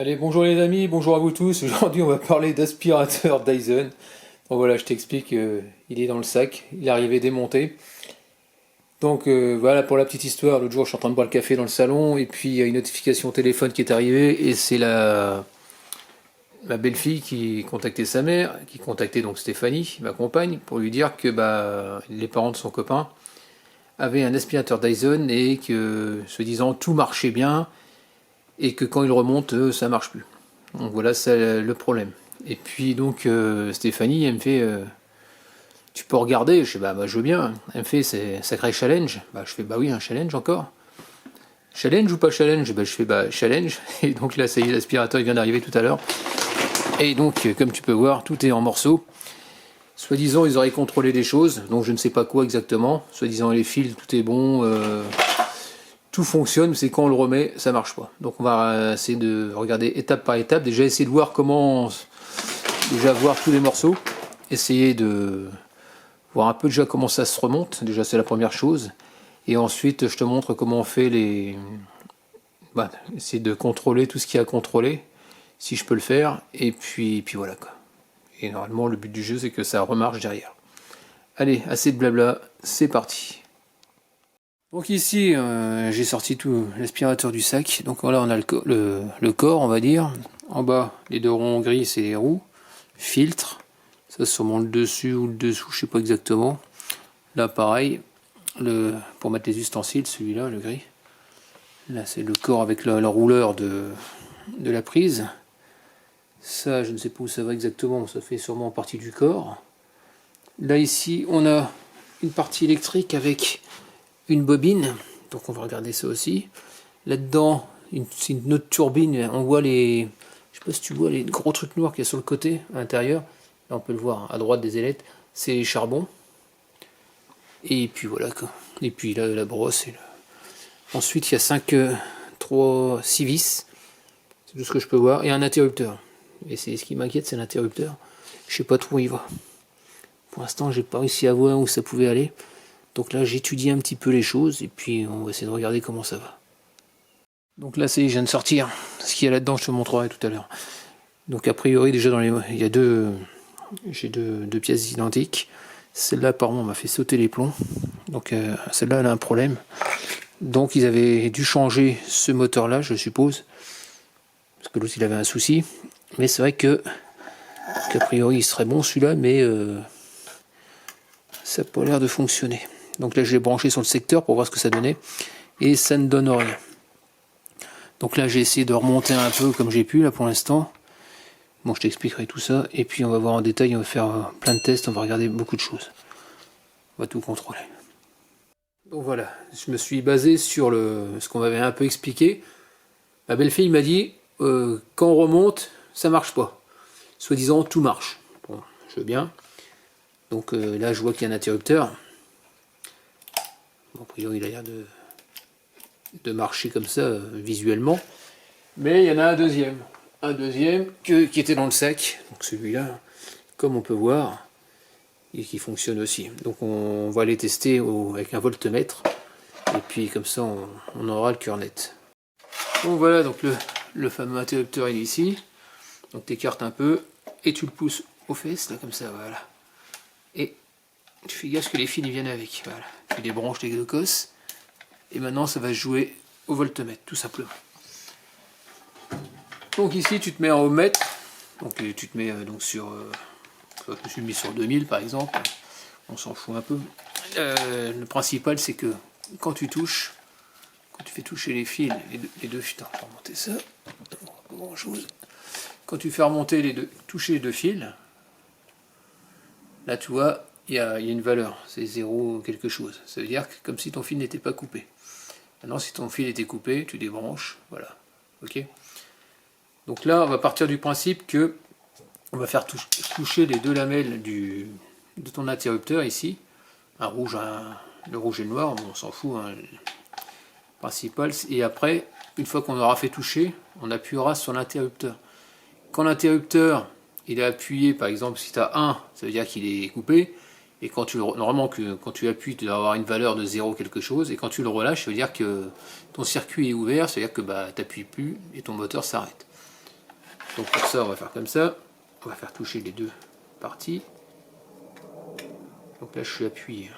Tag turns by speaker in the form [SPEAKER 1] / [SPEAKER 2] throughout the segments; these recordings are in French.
[SPEAKER 1] Allez, bonjour les amis, bonjour à vous tous. Aujourd'hui, on va parler d'aspirateur Dyson. Donc voilà, je t'explique, il est dans le sac, il est arrivé démonté. Donc voilà pour la petite histoire. L'autre jour, je suis en train de boire le café dans le salon et puis il y a une notification au téléphone qui est arrivée et c'est ma belle-fille qui contactait sa mère, qui contactait donc Stéphanie, ma compagne, pour lui dire que les parents de son copain avaient un aspirateur Dyson et que, se disant, tout marchait bien et que quand il remonte, ça marche plus. Donc voilà, c'est le problème. Et puis donc Stéphanie, elle me fait tu peux regarder, je fais bah je veux bien. Elle me fait c'est un sacré challenge. Bah je fais bah oui, un challenge encore. Challenge ou pas challenge? Bah je fais bah challenge. Et donc là ça y est, l'aspirateur il vient d'arriver tout à l'heure. Et donc comme tu peux voir, tout est en morceaux. Soi-disant ils auraient contrôlé des choses, donc je ne sais pas quoi exactement. Soi-disant les fils, tout est bon, tout fonctionne, mais c'est quand on le remet, ça marche pas. Donc on va essayer de regarder étape par étape. Déjà essayer de voir comment, déjà voir tous les morceaux, essayer de voir un peu déjà comment ça se remonte. Déjà c'est la première chose. Et ensuite je te montre comment on fait essayer de contrôler tout ce qu'il y a à contrôler, si je peux le faire. Et puis voilà quoi. Et normalement le but du jeu c'est que ça remarche derrière. Allez, assez de blabla, c'est parti. Donc ici, j'ai sorti tout l'aspirateur du sac. Donc voilà, on a le corps, on va dire. En bas, les deux ronds gris, c'est les roues. Filtre. Ça, c'est sûrement le dessus ou le dessous, je sais pas exactement. Là, pareil. Pour mettre les ustensiles, celui-là, le gris. Là, c'est le corps avec le rouleur de la prise. Ça, je ne sais pas où ça va exactement. Ça fait sûrement partie du corps. Là, ici, on a une partie électrique avec une bobine, donc on va regarder ça aussi. Là-dedans, c'est une autre turbine, on voit je sais pas si tu vois les gros trucs noirs qu'il y a sur le côté, à l'intérieur. Là on peut le voir à droite des ailettes, c'est les charbons. Et puis voilà quoi. Et puis là la brosse. Ensuite il y a 6 vis, c'est tout ce que je peux voir, et un interrupteur. Et c'est ce qui m'inquiète, c'est l'interrupteur. Je sais pas trop où il va. Pour l'instant j'ai pas réussi à voir où ça pouvait aller. Donc là j'étudie un petit peu les choses et puis on va essayer de regarder comment ça va. Donc là c'est je viens de sortir. Ce qu'il y a là-dedans je te montrerai tout à l'heure. Donc a priori déjà il y a j'ai deux pièces identiques. Celle-là apparemment m'a fait sauter les plombs. Donc celle-là elle a un problème. Donc ils avaient dû changer ce moteur là je suppose. Parce que l'autre il avait un souci. Mais c'est vrai qu'a priori il serait bon celui-là mais ça n'a pas l'air de fonctionner. Donc là je l'ai branché sur le secteur pour voir ce que ça donnait et ça ne donne rien. Donc là j'ai essayé de remonter un peu comme j'ai pu là pour l'instant. Bon je t'expliquerai tout ça et puis on va voir en détail, on va faire plein de tests, on va regarder beaucoup de choses. On va tout contrôler. Donc voilà, je me suis basé sur ce qu'on m'avait un peu expliqué. Ma belle-fille m'a dit quand on remonte ça marche pas. Soi-disant tout marche. Bon je veux bien. Donc là je vois qu'il y a un interrupteur. Bon, a priori, il a l'air de marcher comme ça visuellement. Mais il y en a un deuxième. Un deuxième qui était dans le sac. Donc celui-là, comme on peut voir, et qui fonctionne aussi. Donc on va les tester avec un voltmètre. Et puis comme ça, on aura le cœur net. Donc voilà, donc le fameux interrupteur il est ici. Donc tu écartes un peu et tu le pousses aux fesses, là, comme ça, voilà. Et tu fais gaffe que les fils ils viennent avec. Voilà. Tu débranches les deux cosses. Et maintenant ça va se jouer au voltmètre, tout simplement. Donc ici tu te mets en ohmmètre. Donc tu te mets donc sur. Je me suis mis sur 2000 par exemple. On s'en fout un peu. Le principal c'est que quand tu touches, quand tu fais toucher les fils, les deux putain, on va remonter ça. Pas grand chose. Quand tu fais remonter toucher les deux fils, là tu vois. Il y a une valeur, c'est 0 quelque chose. Ça veut dire que comme si ton fil n'était pas coupé. Maintenant, si ton fil était coupé, tu débranches, voilà. Ok. Donc là, on va partir du principe que on va faire toucher les deux lamelles de ton interrupteur ici. Le rouge et le noir, bon, on s'en fout. Hein, le principal. Et après, une fois qu'on aura fait toucher, on appuiera sur l'interrupteur. Quand l'interrupteur il est appuyé, par exemple, si tu as 1, ça veut dire qu'il est coupé. Et normalement, quand tu appuies, tu dois avoir une valeur de 0 quelque chose. Et quand tu le relâches, ça veut dire que ton circuit est ouvert, ça veut dire que tu n'appuies plus et ton moteur s'arrête. Donc pour ça, on va faire comme ça. On va faire toucher les deux parties. Donc là, je suis appuyé.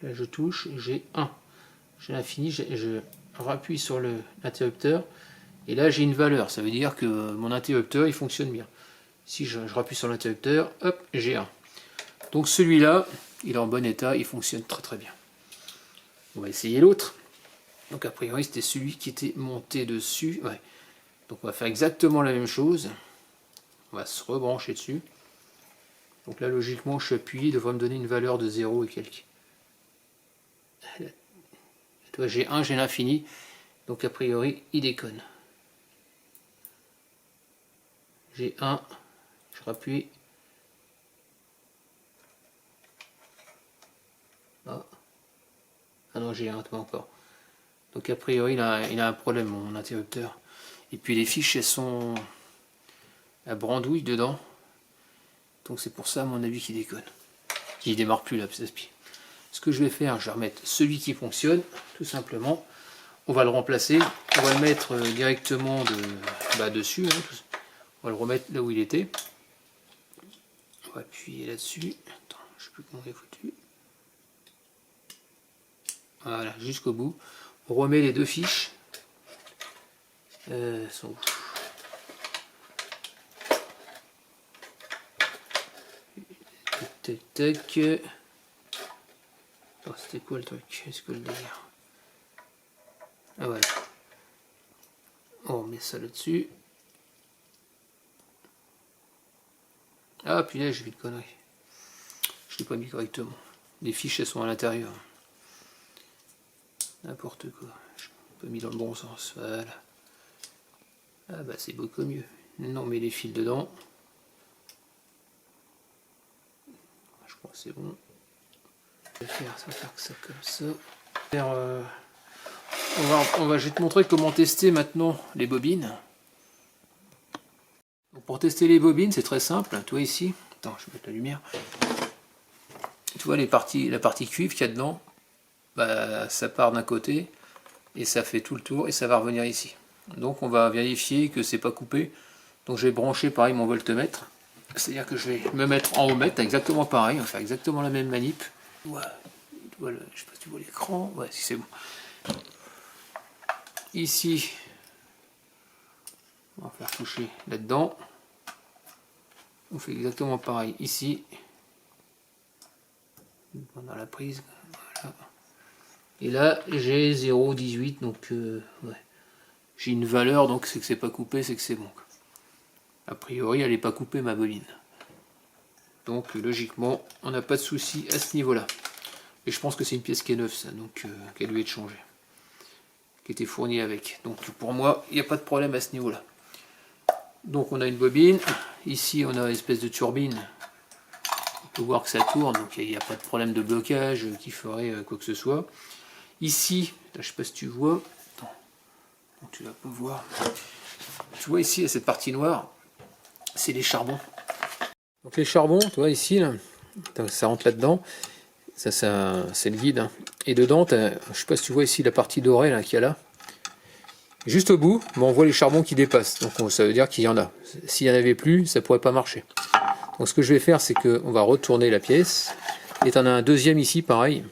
[SPEAKER 1] Là, je touche, j'ai 1. J'ai l'infini, je rappuie sur l'interrupteur. Et là, j'ai une valeur. Ça veut dire que mon interrupteur, il fonctionne bien. Si je rappuie sur l'interrupteur, hop, j'ai 1. Donc celui-là, il est en bon état, il fonctionne très très bien. On va essayer l'autre. Donc a priori, c'était celui qui était monté dessus. Ouais. Donc on va faire exactement la même chose. On va se rebrancher dessus. Donc là, logiquement, je suis appuyé, il devrait me donner une valeur de 0 et quelques. Toi, j'ai 1, j'ai l'infini. Donc a priori, il déconne. J'ai 1, je rappuie. Ah, ah non, j'ai 1, toi encore. Donc a priori, il a un problème, mon interrupteur. Et puis les fiches, elles sont à brandouille dedans. Donc c'est pour ça, à mon avis, qu'il déconne. Qu'il démarre plus là, petit à petit. Ce que je vais faire, je vais remettre celui qui fonctionne, tout simplement. On va le remplacer. On va le mettre directement dessus. Hein, on va le remettre là où il était. On va appuyer là-dessus. Attends, je ne sais plus comment il est foutu. Voilà, jusqu'au bout. On remet les deux fiches. Sont où? Tac, tac. Oh, c'était quoi le truc? Est-ce que le délire? Ah ouais. On met ça là-dessus. Ah punaise, j'ai vu de conneries. Je l'ai pas mis correctement. Les fiches, elles sont à l'intérieur. N'importe quoi. Je l'ai pas mis dans le bon sens. Voilà. Ah bah c'est beaucoup mieux. Non, mais les fils dedans. Je crois que c'est bon. Ça va faire ça comme ça. Je vais te montrer comment tester maintenant les bobines. Donc pour tester les bobines, c'est très simple. Tu vois ici, attends, je vais mettre la lumière. Tu vois la partie cuivre qu'il y a dedans, bah, ça part d'un côté et ça fait tout le tour et ça va revenir ici. Donc on va vérifier que c'est pas coupé. Donc je vais brancher pareil mon voltmètre. C'est-à-dire que je vais me mettre en ohmmètre, exactement pareil, on va faire exactement la même manip. Ouais. Voilà, je sais pas si tu vois l'écran. Ouais, si c'est bon. Ici, on va faire toucher là-dedans. On fait exactement pareil ici. Dans la prise. Voilà. Et là, j'ai 0,18. Donc, ouais. J'ai une valeur, donc c'est que c'est pas coupé, c'est que c'est bon. A priori, elle n'est pas coupée, ma bobine. Donc, logiquement, on n'a pas de souci à ce niveau-là. Et je pense que c'est une pièce qui est neuve, ça, donc qu'elle lui est changée. Qui était fournie avec. Donc pour moi, il n'y a pas de problème à ce niveau-là. Donc on a une bobine. Ici, on a une espèce de turbine. On peut voir que ça tourne, donc il n'y a pas de problème de blocage qui ferait quoi que ce soit. Ici, là, je ne sais pas si tu vois. Attends, donc, tu vas pas voir. Tu vois ici, à cette partie noire, c'est les charbons. Donc les charbons, tu vois ici, là, ça rentre là-dedans. Ça c'est le vide. Hein. Et dedans, je ne sais pas si tu vois ici la partie dorée qu'il y a là. Juste au bout, on voit les charbons qui dépassent. Donc ça veut dire qu'il y en a. S'il n'y en avait plus, ça ne pourrait pas marcher. Donc ce que je vais faire, c'est qu'on va retourner la pièce. Et tu en as un deuxième ici, pareil.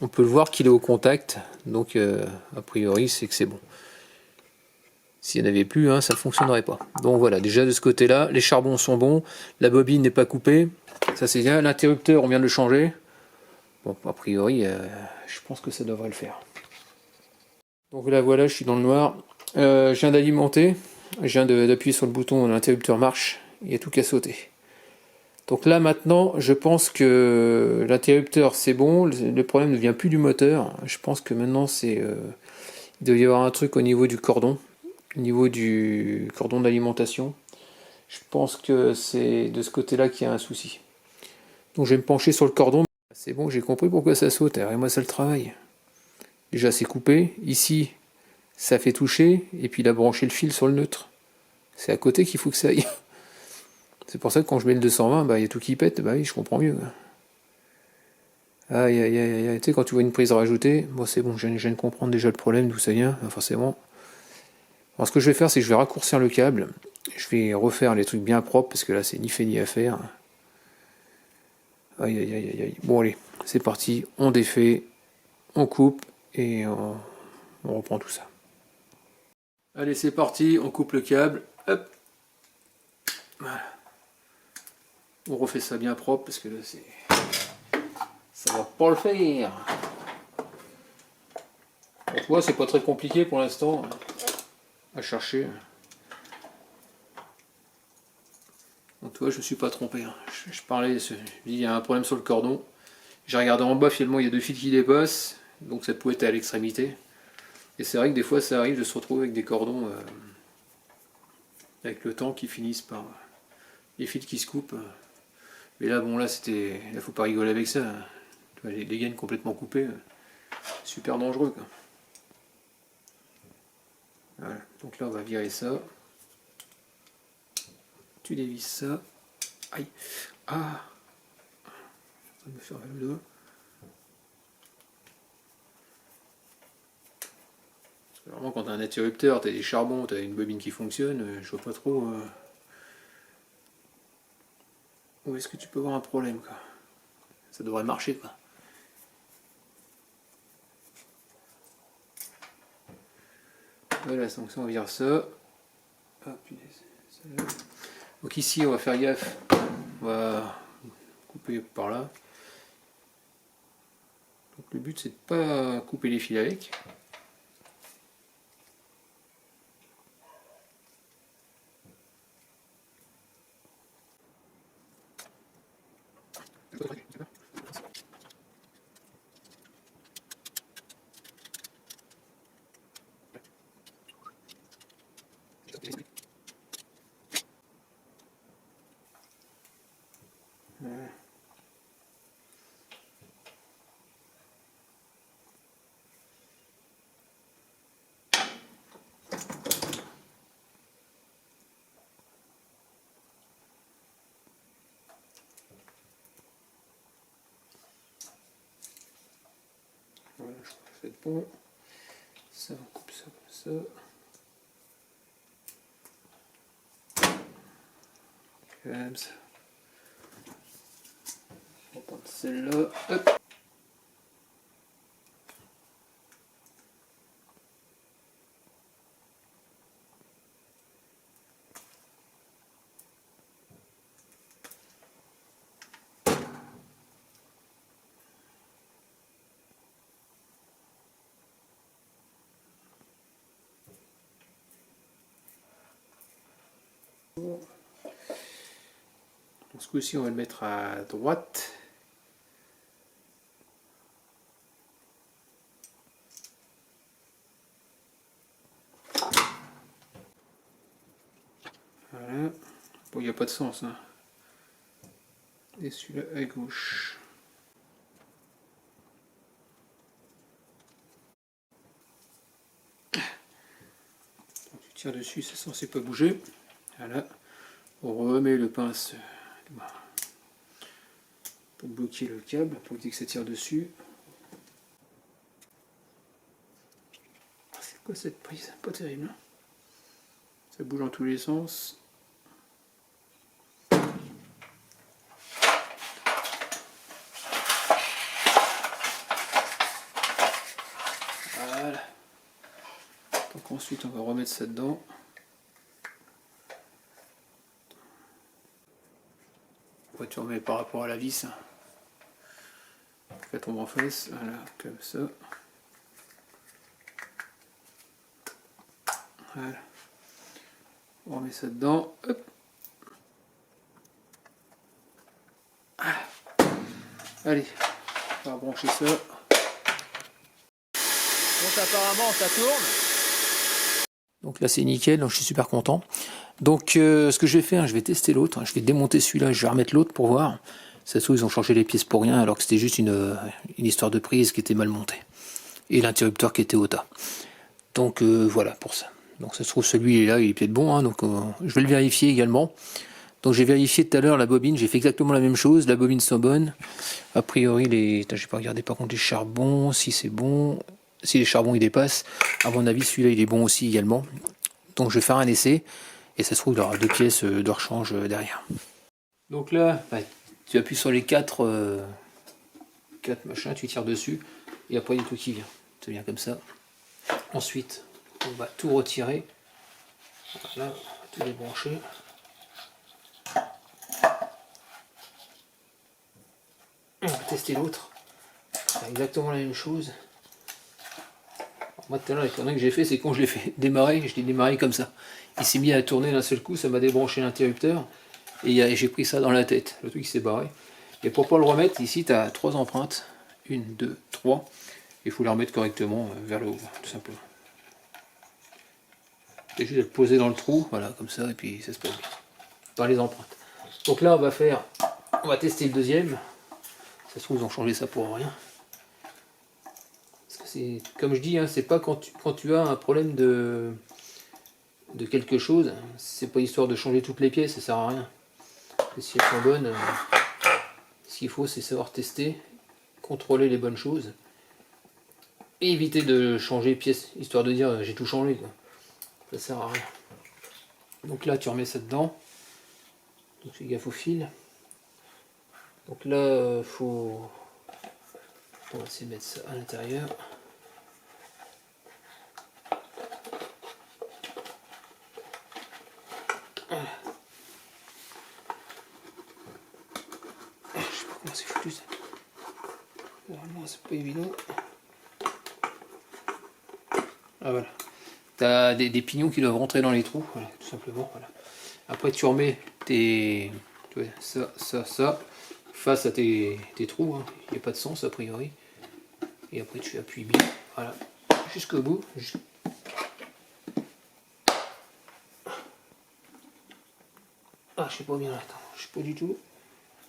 [SPEAKER 1] On peut le voir qu'il est au contact. Donc a priori, c'est que c'est bon. S'il n'y en avait plus, hein, ça ne fonctionnerait pas. Donc voilà, déjà de ce côté-là, les charbons sont bons. La bobine n'est pas coupée. Ça c'est bien. L'interrupteur, on vient de le changer. Bon, a priori, je pense que ça devrait le faire. Donc là, voilà, je suis dans le noir. Je viens d'alimenter. Je viens d'appuyer sur le bouton, l'interrupteur marche. Il y a tout qu'à sauter. Donc là, maintenant, je pense que l'interrupteur, c'est bon. Le problème ne vient plus du moteur. Je pense que maintenant, il doit y avoir un truc au niveau du cordon. Au niveau du cordon d'alimentation. Je pense que c'est de ce côté-là qu'il y a un souci. Donc je vais me pencher sur le cordon. C'est bon, j'ai compris pourquoi ça saute. Et moi, ça le travaille. Déjà, c'est coupé. Ici, ça fait toucher. Et puis, il a branché le fil sur le neutre. C'est à côté qu'il faut que ça aille. C'est pour ça que quand je mets le 220, bah, il y a tout qui pète. Bah oui, je comprends mieux. Aïe aïe aïe aïe, tu sais quand tu vois une prise rajoutée, bon c'est bon, je viens de comprendre déjà le problème, d'où ça vient, forcément. Alors ce que je vais faire, c'est que je vais raccourcir le câble, je vais refaire les trucs bien propres, parce que là c'est ni fait ni à faire. Aïe aïe aïe aïe aïe, bon allez, c'est parti, on défait, on coupe, et on reprend tout ça. Allez c'est parti, on coupe le câble, hop, voilà. On refait ça bien propre, parce que là c'est... ça va pas le faire. Donc ouais, c'est pas très compliqué pour l'instant à chercher. Donc tu vois, je me suis pas trompé. Je parlais, il y a un problème sur le cordon. J'ai regardé en bas, finalement il y a 2 fils qui dépassent, donc ça pouvait être à l'extrémité. Et c'est vrai que des fois ça arrive de se retrouver avec des cordons avec le temps qui finissent par les fils qui se coupent. Mais là bon là c'était. Là faut pas rigoler avec ça. Les gaines complètement coupées, super dangereux quoi. Voilà, donc là on va virer ça. Tu dévisses ça. Aïe. Ah. Ça me faire mal au doigt. Vraiment quand t'as un interrupteur, t'as des charbons, t'as une bobine qui fonctionne, je vois pas trop où est-ce que tu peux avoir un problème quoi. Ça devrait marcher quoi. Voilà, donc ça on vire ça. Ah punaise. Donc ici on va faire gaffe. On va couper par là. Donc le but c'est de pas couper les fils avec. Voilà, je crois que ça va être bon. Ça, on coupe ça comme ça. Comme ça. On va prendre celle-là. Hop. Donc ce coup-ci, on va le mettre à droite. Voilà. Bon, il n'y a pas de sens. Hein. Et celui-là à gauche. Donc, tu tires dessus, c'est censé pas bouger. Voilà. On remet le pince pour bloquer le câble, pour éviter que ça tire dessus. C'est quoi cette prise? Pas terrible. Hein, ça bouge dans tous les sens. Voilà. Donc ensuite on va remettre ça dedans. Après tu remets par rapport à la vis. Elle tombe en face, voilà, comme ça. Voilà. On remet ça dedans. Hop. Voilà. Allez, on va brancher ça. Donc apparemment ça tourne. Donc là c'est nickel, donc je suis super content. Donc ce que je vais faire, je vais tester l'autre. Je vais démonter celui-là, je vais remettre l'autre pour voir. Ça se trouve ils ont changé les pièces pour rien alors que c'était juste une histoire de prise qui était mal montée. Et l'interrupteur qui était au tas. Donc voilà pour ça. Donc ça se trouve celui-là il est peut-être bon, hein, donc je vais le vérifier également. Donc j'ai vérifié tout à l'heure la bobine, j'ai fait exactement la même chose, la bobine sont bonnes. A priori, j'ai pas regardé par contre les charbons, si c'est bon. Si les charbons ils dépassent, à mon avis celui-là il est bon aussi également. Donc je vais faire un essai, et ça se trouve il y aura 2 pièces de rechange derrière. Donc là, bah, tu appuies sur les 4 machins, tu tires dessus, et après il y a tout qui vient. Ça vient comme ça. Ensuite, on va tout retirer. Voilà, on va tout débrancher. On va tester l'autre. C'est exactement la même chose. Alors moi tout à l'heure, la connerie que j'ai fait, c'est quand je l'ai fait démarrer, je l'ai démarré comme ça. Il s'est mis à tourner d'un seul coup, ça m'a débranché l'interrupteur. Et j'ai pris ça dans la tête. Le truc s'est barré. Et pour pas le remettre, ici tu as 3 empreintes. 1, 2, 3. Il faut les remettre correctement vers le haut, tout simplement. C'est juste de le poser dans le trou, voilà, comme ça, et puis ça se passe bien. Dans les empreintes. Donc là, on va tester le deuxième. Ça se trouve, ils ont changé ça pour rien. Parce que c'est, comme je dis, hein, c'est pas quand tu as un problème de quelque chose, c'est pas histoire de changer toutes les pièces, ça sert à rien. Et si elles sont bonnes, ce qu'il faut, c'est savoir tester, contrôler les bonnes choses, et éviter de changer pièce, histoire de dire j'ai tout changé, quoi. Ça sert à rien. Donc là, tu remets ça dedans. Donc fais gaffe au fil. Donc là, on va essayer de mettre ça à l'intérieur. Voilà. Je sais pas comment c'est foutu ça. Normalement, c'est pas évident. Ah voilà. Tu as des pignons qui doivent rentrer dans les trous, voilà, tout simplement. Voilà. Après, tu remets ça face à tes trous, hein. Il n'y a pas de sens a priori. Et après tu appuies bien, voilà, jusqu'au bout. Ah, je sais pas bien, attends, je sais pas du tout.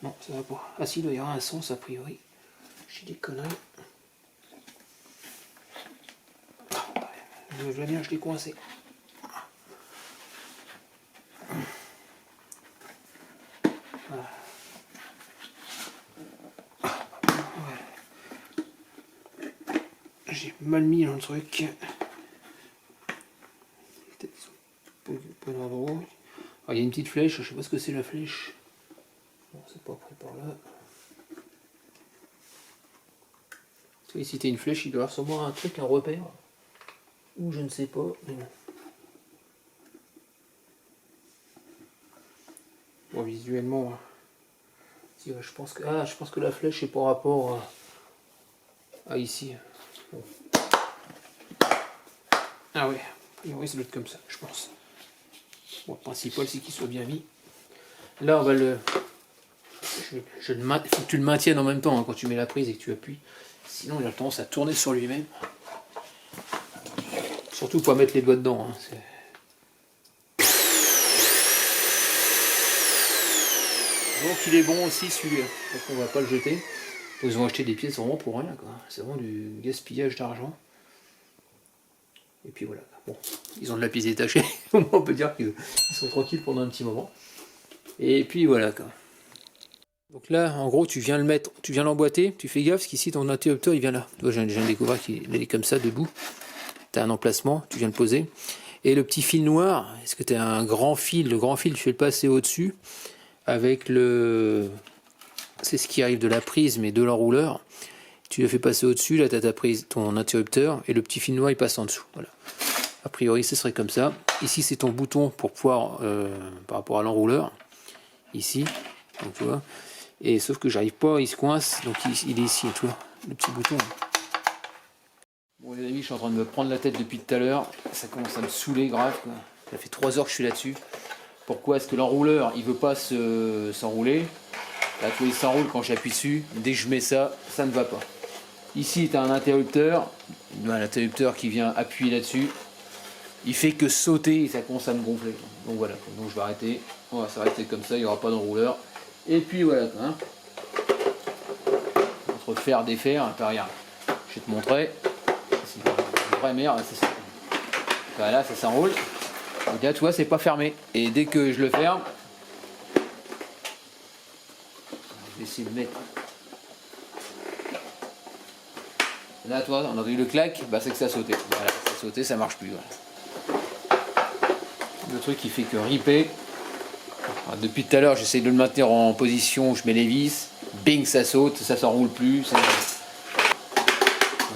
[SPEAKER 1] Non, ça va pas. Ah si, il doit y avoir un sens a priori. J'ai des conneries. Je vois bien, je l'ai coincé. Voilà. J'ai mal mis dans le truc. Peut-être pas d'endroit. Il y a une petite flèche, je sais pas ce que c'est la flèche. Non, c'est pas pris par là. Tu vois, ici t'as une flèche, il doit y avoir sûrement un truc, un repère. Ou je ne sais pas, mais bon. Bon, visuellement, si, ouais, je pense que la flèche est par rapport à ici. Bon. Ah ouais, oui, ça doit être comme ça, je pense. Bon, le principal, c'est qu'il soit bien mis. Là, on va le... Il faut que tu le maintiennes en même temps, hein, quand tu mets la prise et que tu appuies. Sinon, il a tendance à tourner sur lui-même. Surtout pas mettre les doigts dedans. Hein, donc il est bon aussi celui-là. Donc on va pas le jeter. Ils ont acheté des pièces vraiment pour rien. C'est vraiment du gaspillage d'argent. Et puis voilà. Bon, ils ont de la pièce détachée. On peut dire qu'ils sont tranquilles pendant un petit moment. Et puis voilà quoi. Donc là, en gros, tu viens le mettre, tu viens l'emboîter, tu fais gaffe parce qu'ici ton interrupteur il vient là. Toi, j'ai découvert qu'il est comme ça, debout. Tu as un emplacement, tu viens le poser. Et le petit fil noir, est-ce que tu as un grand fil? Le grand fil, tu fais le passer au-dessus avec le... C'est ce qui arrive de la prise, mais de l'enrouleur. Tu le fais passer au-dessus, là tu as ta prise, ton interrupteur, et le petit fil noir il passe en dessous. Voilà. A priori, ce serait comme ça. Ici, c'est ton bouton pour pouvoir, par rapport à l'enrouleur. Ici, donc tu vois. Et sauf que j'arrive pas, il se coince, donc il est ici, tu vois, le petit bouton. Bon les amis, je suis en train de me prendre la tête depuis tout à l'heure, ça commence à me saouler grave, quoi. Ça fait 3 heures que je suis là-dessus. Pourquoi est-ce que l'enrouleur, il veut pas s'enrouler? Là, tu vois, il s'enroule quand j'appuie dessus, dès que je mets ça, ça ne va pas. Ici, tu as un interrupteur, l'interrupteur qui vient appuyer là-dessus, il fait que sauter et ça commence à me gonfler. Donc voilà, donc je vais arrêter, on va s'arrêter comme ça, il n'y aura pas d'enrouleur. Et puis voilà, hein. Entre faire et défaire, pas rien. Je vais te montrer. C'est une vraie merde. Voilà, ça s'enroule. Donc là, tu vois, c'est pas fermé. Et dès que je le ferme, Je vais essayer de mettre. Là, toi, on a entendu le clac, bah, c'est que ça a sauté. Voilà, ça a sauté, ça marche plus. Voilà. Le truc qui fait que ripper. Alors, depuis tout à l'heure, j'essaie de le maintenir en position où je mets les vis. Bing, ça saute, ça s'enroule plus. Ça... Ouais,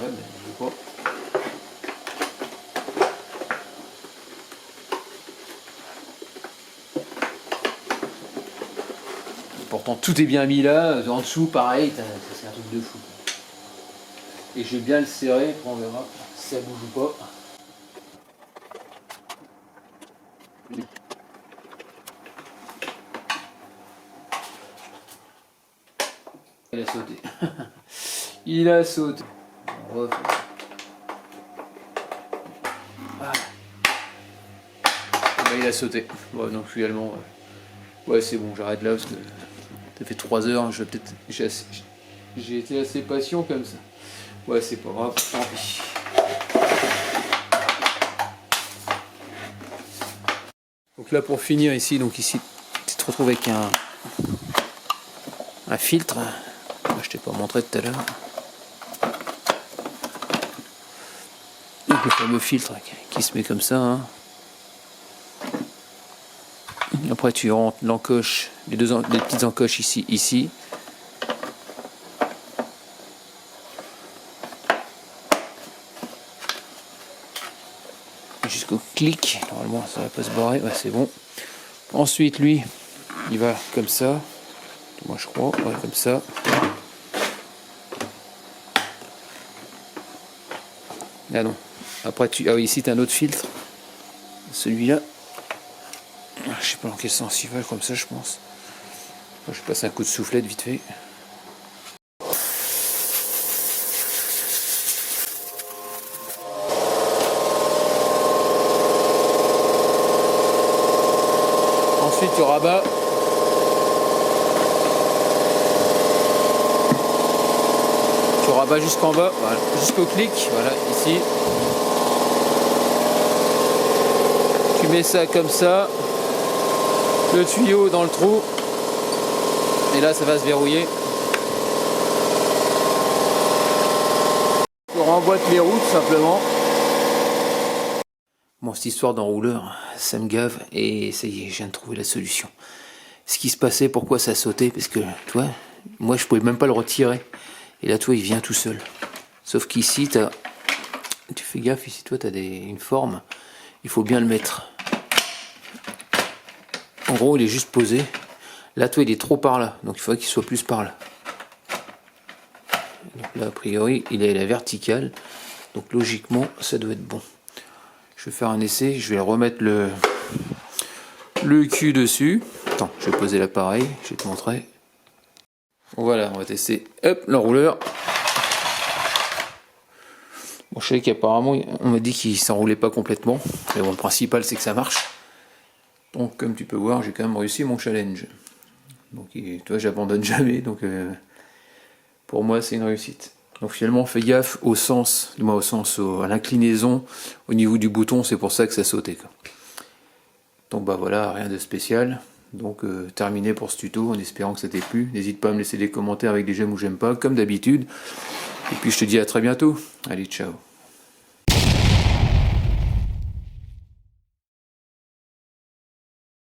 [SPEAKER 1] mais je sais pas. Pourtant, tout est bien mis là. En dessous, pareil, c'est un truc de fou. Et je vais bien le serrer, on verra si ça bouge ou pas. Il a sauté. Il a sauté. On refait. Ah. Ben, il a sauté. Bon, donc finalement, ouais, c'est bon, j'arrête là parce que ça fait 3 heures. Je vais peut-être. J'ai été assez patient comme ça. Ouais, c'est pas grave, tant pis. Donc là, pour finir ici, tu te retrouves avec un filtre. Je t'ai pas montré tout à l'heure. Le fameux filtre qui se met comme ça. Hein. Après, tu rentres l'encoche, les petites encoches ici. Jusqu'au clic, normalement ça va pas se barrer, ouais, c'est bon. Ensuite lui, il va comme ça, moi je crois, ouais, comme ça. Ah non, après ah oui, ici tu as un autre filtre, celui-là, je sais pas dans quel sens il va, comme ça je pense. Je passe un coup de soufflette vite fait. Ensuite tu rabats. Tu rabats jusqu'en bas, voilà, jusqu'au clic, voilà, ici. Tu mets ça comme ça, le tuyau dans le trou, et là ça va se verrouiller. Tu remboîtes les roues tout simplement. Bon, cette histoire d'enrouleur, ça me gave, et ça y est, je viens de trouver la solution. Ce qui se passait, pourquoi ça sautait, parce que, tu vois, moi je pouvais même pas le retirer. Et là, toi, il vient tout seul. Sauf qu'ici, tu fais gaffe, ici, toi, tu as une forme. Il faut bien le mettre. En gros, il est juste posé. Là, toi, il est trop par là. Donc, il faudrait qu'il soit plus par là. Donc là, a priori, il est à la verticale. Donc, logiquement, ça doit être bon. Je vais faire un essai. Je vais remettre le cul dessus. Attends, je vais poser l'appareil. Je vais te montrer. Voilà, on va tester. Hop, l'enrouleur. Bon, je sais qu'apparemment, on m'a dit qu'il s'enroulait pas complètement. Mais bon, le principal, c'est que ça marche. Donc, comme tu peux voir, j'ai quand même réussi mon challenge. Donc, toi, j'abandonne jamais. Donc, pour moi, c'est une réussite. Donc, finalement, fais gaffe au sens, à l'inclinaison au niveau du bouton. C'est pour ça que ça sautait, quoi. Donc, bah voilà, rien de spécial. Donc terminé pour ce tuto, en espérant que ça t'ait plu. N'hésite pas à me laisser des commentaires avec des j'aime ou j'aime pas, comme d'habitude. Et puis je te dis à très bientôt. Allez, ciao.